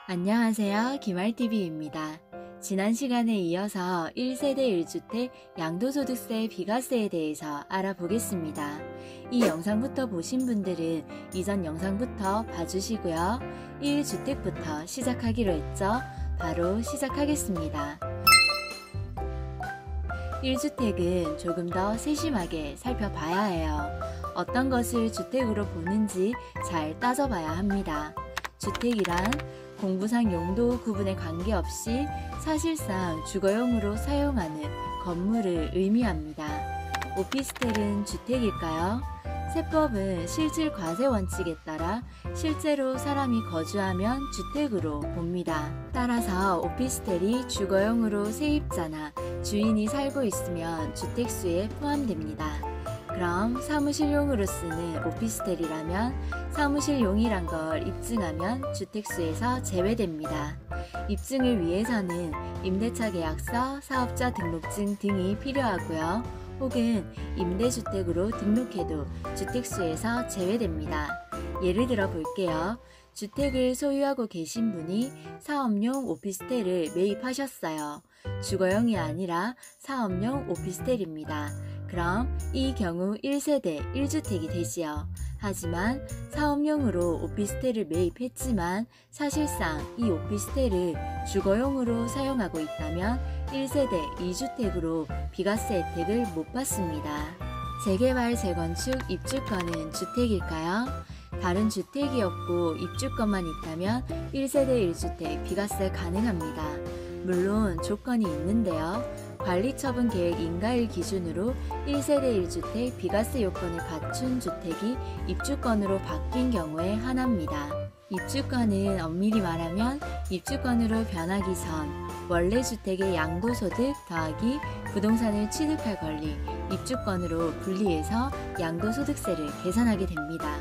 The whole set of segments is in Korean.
안녕하세요. 김알TV입니다. 지난 시간에 이어서 1세대 1주택 양도소득세 비과세에 대해서 알아보겠습니다. 이 영상부터 보신 분들은 이전 영상부터 봐주시고요. 1주택부터 시작하기로 했죠? 바로 시작하겠습니다. 1주택은 조금 더 세심하게 살펴봐야 해요. 어떤 것을 주택으로 보는지 잘 따져봐야 합니다. 주택이란 공부상 용도 구분에 관계없이 사실상 주거용으로 사용하는 건물을 의미합니다. 오피스텔은 주택일까요? 세법은 실질 과세 원칙에 따라 실제로 사람이 거주하면 주택으로 봅니다. 따라서 오피스텔이 주거용으로 세입자나 주인이 살고 있으면 주택수에 포함됩니다. 그럼 사무실용으로 쓰는 오피스텔이라면 사무실용이란 걸 입증하면 주택수에서 제외됩니다. 입증을 위해서는 임대차 계약서, 사업자 등록증 등이 필요하고요. 혹은 임대주택으로 등록해도 주택수에서 제외됩니다. 예를 들어 볼게요. 주택을 소유하고 계신 분이 사업용 오피스텔을 매입하셨어요. 주거용이 아니라 사업용 오피스텔입니다. 그럼 이 경우 1세대 1주택이 되지요. 하지만 사업용으로 오피스텔을 매입했지만 사실상 이 오피스텔을 주거용으로 사용하고 있다면 1세대 2주택으로 비과세 혜택을 못 받습니다. 재개발, 재건축, 입주권은 주택일까요? 다른 주택이 없고 입주권만 있다면 1세대 1주택 비과세 가능합니다. 물론 조건이 있는데요. 관리처분 계획 인가일 기준으로 1세대 1주택 비과세 요건을 갖춘 주택이 입주권으로 바뀐 경우에 한합니다. 입주권은 엄밀히 말하면 입주권으로 변하기 전 원래 주택의 양도소득 더하기 부동산을 취득할 권리, 입주권으로 분리해서 양도소득세를 계산하게 됩니다.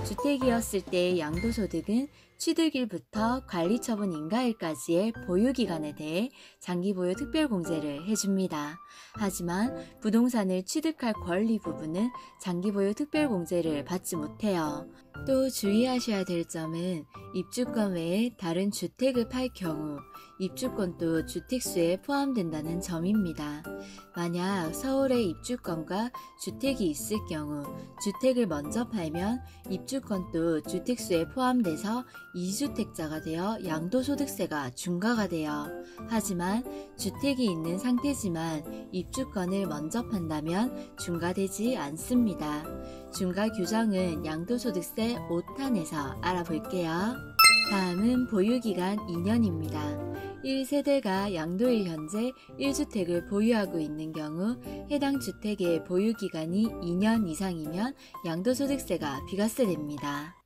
주택이었을 때의 양도소득은 취득일부터 관리처분 인가일까지의 보유기간에 대해 장기보유 특별공제를 해줍니다. 하지만 부동산을 취득할 권리 부분은 장기보유 특별공제를 받지 못해요. 또 주의하셔야 될 점은 입주권 외에 다른 주택을 팔 경우 입주권도 주택수에 포함된다는 점입니다. 만약 서울에 입주권과 주택이 있을 경우 주택을 먼저 팔면 입주권도 주택수에 포함돼서 2주택자가 되어 양도소득세가 중과가 돼요. 하지만 주택이 있는 상태지만 입주권을 먼저 판다면 중과되지 않습니다. 중과 규정은 양도소득세 5탄에서 알아볼게요. 다음은 보유기간 2년입니다. 1세대가 양도일 현재 1주택을 보유하고 있는 경우 해당 주택의 보유기간이 2년 이상이면 양도소득세가 비과세됩니다.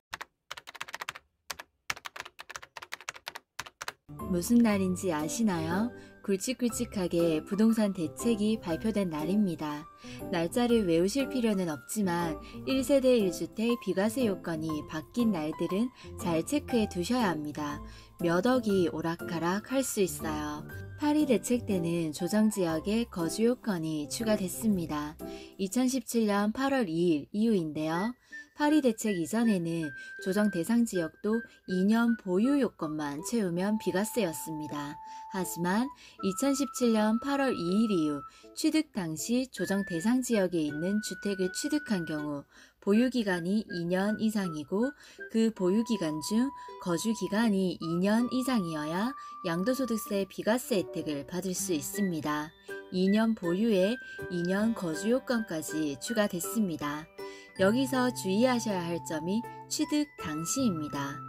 무슨 날인지 아시나요? 굵직굵직하게 부동산 대책이 발표된 날입니다. 날짜를 외우실 필요는 없지만 1세대 1주택 비과세 요건이 바뀐 날들은 잘 체크해 두셔야 합니다. 몇 억이 오락가락 할 수 있어요. 파리 대책 때는 조정지역에 거주 요건이 추가됐습니다. 2017년 8월 2일 이후인데요. 파리 대책 이전에는 조정 대상 지역도 2년 보유 요건만 채우면 비과세였습니다. 하지만 2017년 8월 2일 이후 취득 당시 조정 대상 지역에 있는 주택을 취득한 경우 보유기간이 2년 이상이고 그 보유기간 중 거주기간이 2년 이상이어야 양도소득세 비과세 혜택을 받을 수 있습니다. 2년 보유에 2년 거주요건까지 추가됐습니다. 여기서 주의하셔야 할 점이 취득 당시입니다.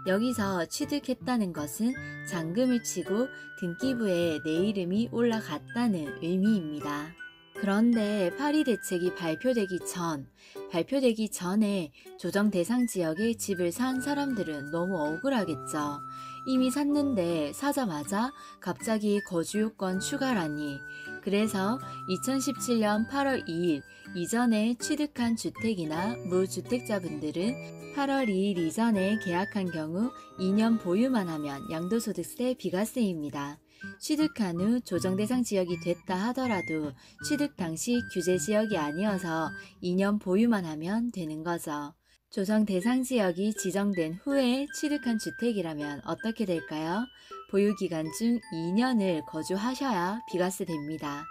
여기서 취득했다는 것은 잔금을 치고 등기부에 내 이름이 올라갔다는 의미입니다. 그런데 파리 대책이 발표되기 전에 조정 대상 지역에 집을 산 사람들은 너무 억울하겠죠. 이미 샀는데 사자마자 갑자기 거주요건 추가라니. 그래서 2017년 8월 2일 이전에 취득한 주택이나 무주택자분들은 8월 2일 이전에 계약한 경우 2년 보유만 하면 양도소득세 비과세입니다. 취득한 후 조정대상 지역이 됐다 하더라도 취득 당시 규제 지역이 아니어서 2년 보유만 하면 되는 거죠. 조정 대상 지역이 지정된 후에 취득한 주택이라면 어떻게 될까요? 보유기간 중 2년을 거주하셔야 비과세 됩니다.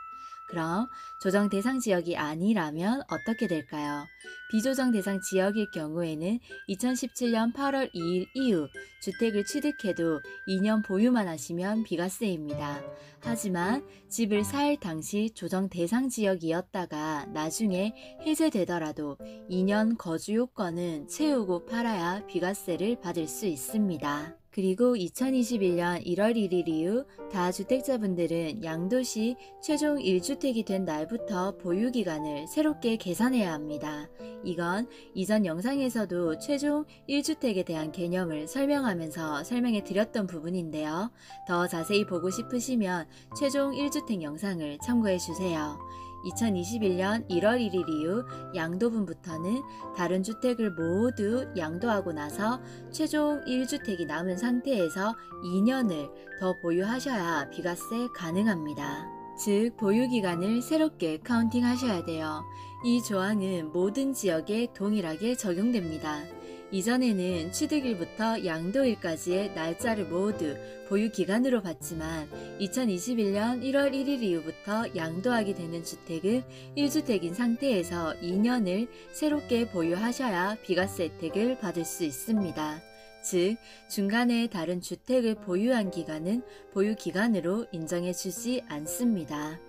그럼 조정 대상 지역이 아니라면 어떻게 될까요? 비조정 대상 지역일 경우에는 2017년 8월 2일 이후 주택을 취득해도 2년 보유만 하시면 비과세입니다. 하지만 집을 살 당시 조정 대상 지역이었다가 나중에 해제되더라도 2년 거주 요건은 채우고 팔아야 비과세를 받을 수 있습니다. 그리고 2021년 1월 1일 이후 다주택자분들은 양도시 최종 1주택이 된 날부터 보유기간을 새롭게 계산해야 합니다. 이건 이전 영상에서도 최종 1주택에 대한 개념을 설명하면서 설명해 드렸던 부분인데요. 더 자세히 보고 싶으시면 최종 1주택 영상을 참고해 주세요. 2021년 1월 1일 이후 양도분부터는 다른 주택을 모두 양도하고 나서 최종 1주택이 남은 상태에서 2년을 더 보유하셔야 비과세 가능합니다. 즉 보유기간을 새롭게 카운팅 하셔야 돼요. 이 조항은 모든 지역에 동일하게 적용됩니다. 이전에는 취득일부터 양도일까지의 날짜를 모두 보유기간으로 봤지만 2021년 1월 1일 이후부터 양도하게 되는 주택은 1주택인 상태에서 2년을 새롭게 보유하셔야 비과세 혜택을 받을 수 있습니다. 즉 중간에 다른 주택을 보유한 기간은 보유기간으로 인정해주지 않습니다.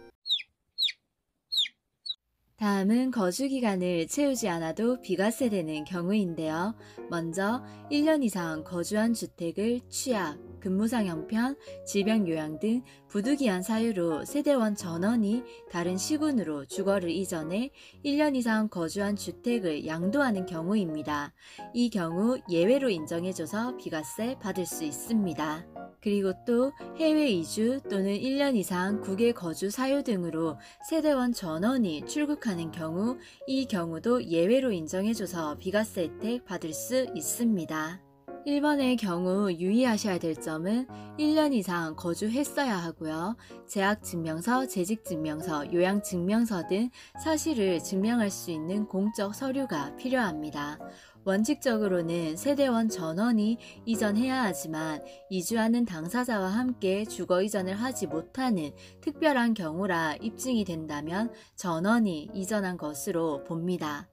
다음은 거주기간을 채우지 않아도 비과세되는 경우인데요. 먼저 1년 이상 거주한 주택을 취약, 근무상 형편, 질병 요양 등 부득이한 사유로 세대원 전원이 다른 시군으로 주거를 이전해 1년 이상 거주한 주택을 양도하는 경우입니다. 이 경우 예외로 인정해줘서 비과세 받을 수 있습니다. 그리고 또 해외 이주 또는 1년 이상 국외 거주 사유 등으로 세대원 전원이 출국하는 경우 이 경우도 예외로 인정해줘서 비과세 혜택 받을 수 있습니다. 1번의 경우 유의하셔야 될 점은 1년 이상 거주했어야 하고요. 재학증명서, 재직증명서, 요양증명서 등 사실을 증명할 수 있는 공적 서류가 필요합니다. 원칙적으로는 세대원 전원이 이전해야 하지만 이주하는 당사자와 함께 주거 이전을 하지 못하는 특별한 경우라 입증이 된다면 전원이 이전한 것으로 봅니다.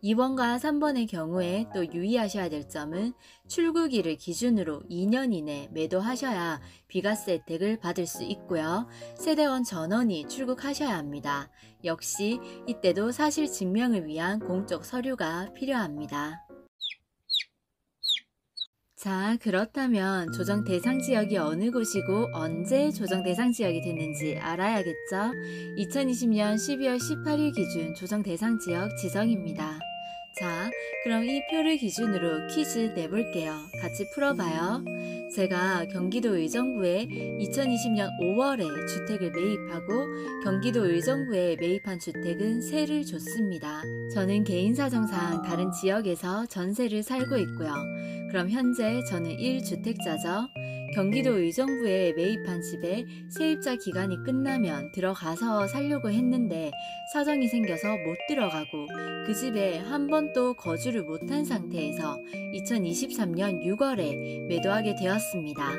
2번과 3번의 경우에 또 유의하셔야 될 점은 출국일을 기준으로 2년 이내 매도하셔야 비과세 혜택을 받을 수 있고요. 세대원 전원이 출국하셔야 합니다. 역시 이때도 사실 증명을 위한 공적 서류가 필요합니다. 자, 그렇다면 조정 대상 지역이 어느 곳이고 언제 조정 대상 지역이 됐는지 알아야겠죠? 2020년 12월 18일 기준 조정 대상 지역 지정입니다. 자, 그럼 이 표를 기준으로 퀴즈 내볼게요. 같이 풀어봐요. 제가 경기도 의정부에 2020년 5월에 주택을 매입하고 경기도 의정부에 매입한 주택은 세를 줬습니다. 저는 개인사정상 다른 지역에서 전세를 살고 있고요. 그럼 현재 저는 1주택자죠. 경기도 의정부에 매입한 집에 세입자 기간이 끝나면 들어가서 살려고 했는데 사정이 생겨서 못 들어가고 그 집에 한 번도 거주를 못한 상태에서 2023년 6월에 매도하게 되었습니다.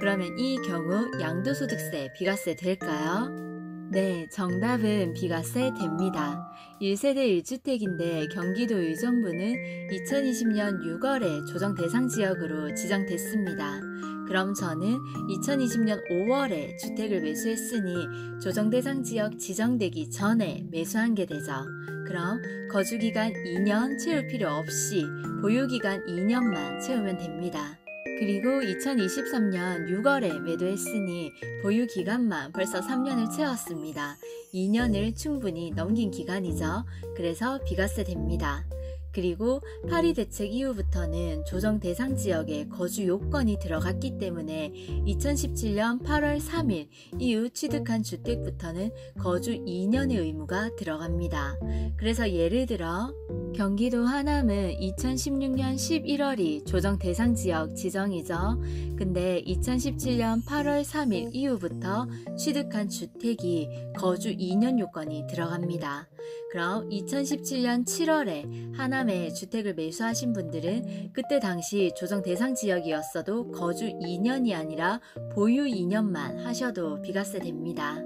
그러면 이 경우 양도소득세 비과세 될까요? 네, 정답은 비과세 됩니다. 1세대 1주택인데 경기도 의정부는 2020년 6월에 조정 대상 지역으로 지정됐습니다. 그럼 저는 2020년 5월에 주택을 매수했으니 조정 대상 지역 지정되기 전에 매수한 게 되죠. 그럼 거주기간 2년 채울 필요 없이 보유기간 2년만 채우면 됩니다. 그리고 2023년 6월에 매도했으니 보유기간만 벌써 3년을 채웠습니다. 2년을 충분히 넘긴 기간이죠. 그래서 비과세 됩니다. 그리고 파리 대책 이후부터는 조정 대상 지역에 거주 요건이 들어갔기 때문에 2017년 8월 3일 이후 취득한 주택부터는 거주 2년의 의무가 들어갑니다. 그래서 예를 들어 경기도 하남은 2016년 11월이 조정 대상 지역 지정이죠. 근데 2017년 8월 3일 이후부터 취득한 주택이 거주 2년 요건이 들어갑니다. 그럼 2017년 7월에 하남에 주택을 매수하신 분들은 그때 당시 조정 대상 지역이었어도 거주 2년이 아니라 보유 2년만 하셔도 비과세 됩니다.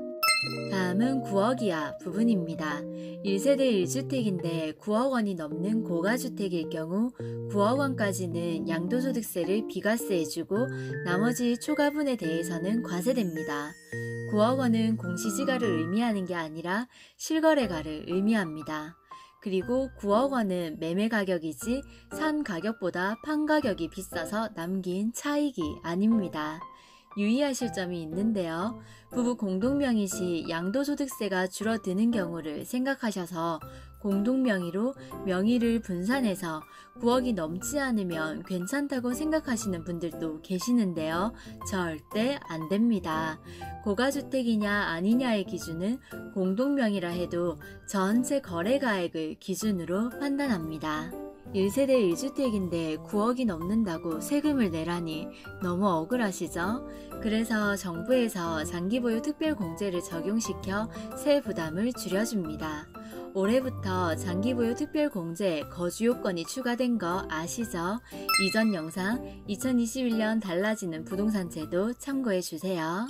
다음은 9억 이하 부분입니다. 1세대 1주택인데 9억 원이 넘는 고가주택일 경우 9억 원까지는 양도소득세를 비과세해주고 나머지 초과분에 대해서는 과세됩니다. 9억 원은 공시지가를 의미하는 게 아니라 실거래가를 의미합니다. 그리고 9억 원은 매매 가격이지 산 가격보다 판 가격이 비싸서 남긴 차익이 아닙니다. 유의하실 점이 있는데요. 부부 공동명의 시 양도소득세가 줄어드는 경우를 생각하셔서 공동명의로 명의를 분산해서 9억이 넘지 않으면 괜찮다고 생각하시는 분들도 계시는데요. 절대 안 됩니다. 고가주택이냐 아니냐의 기준은 공동명의라 해도 전체 거래가액을 기준으로 판단합니다. 1세대 1주택인데 9억이 넘는다고 세금을 내라니 너무 억울하시죠? 그래서 정부에서 장기보유 특별공제를 적용시켜 세 부담을 줄여줍니다. 올해부터 장기보유 특별공제 거주요건이 추가된 거 아시죠? 이전 영상 2021년 달라지는 부동산 제도 참고해주세요.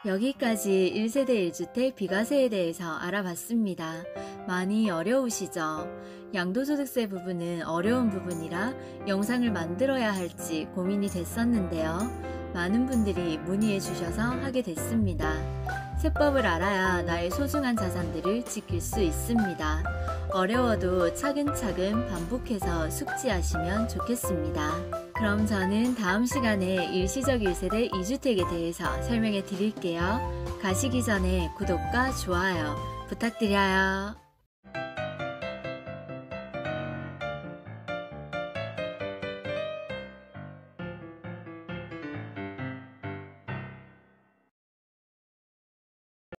여기까지 1세대 1주택 비과세에 대해서 알아봤습니다. 많이 어려우시죠? 양도소득세 부분은 어려운 부분이라 영상을 만들어야 할지 고민이 됐었는데요. 많은 분들이 문의해 주셔서 하게 됐습니다. 세법을 알아야 나의 소중한 자산들을 지킬 수 있습니다. 어려워도 차근차근 반복해서 숙지하시면 좋겠습니다. 그럼 저는 다음 시간에 일시적 1세대 2주택에 대해서 설명해 드릴게요. 가시기 전에 구독과 좋아요 부탁드려요.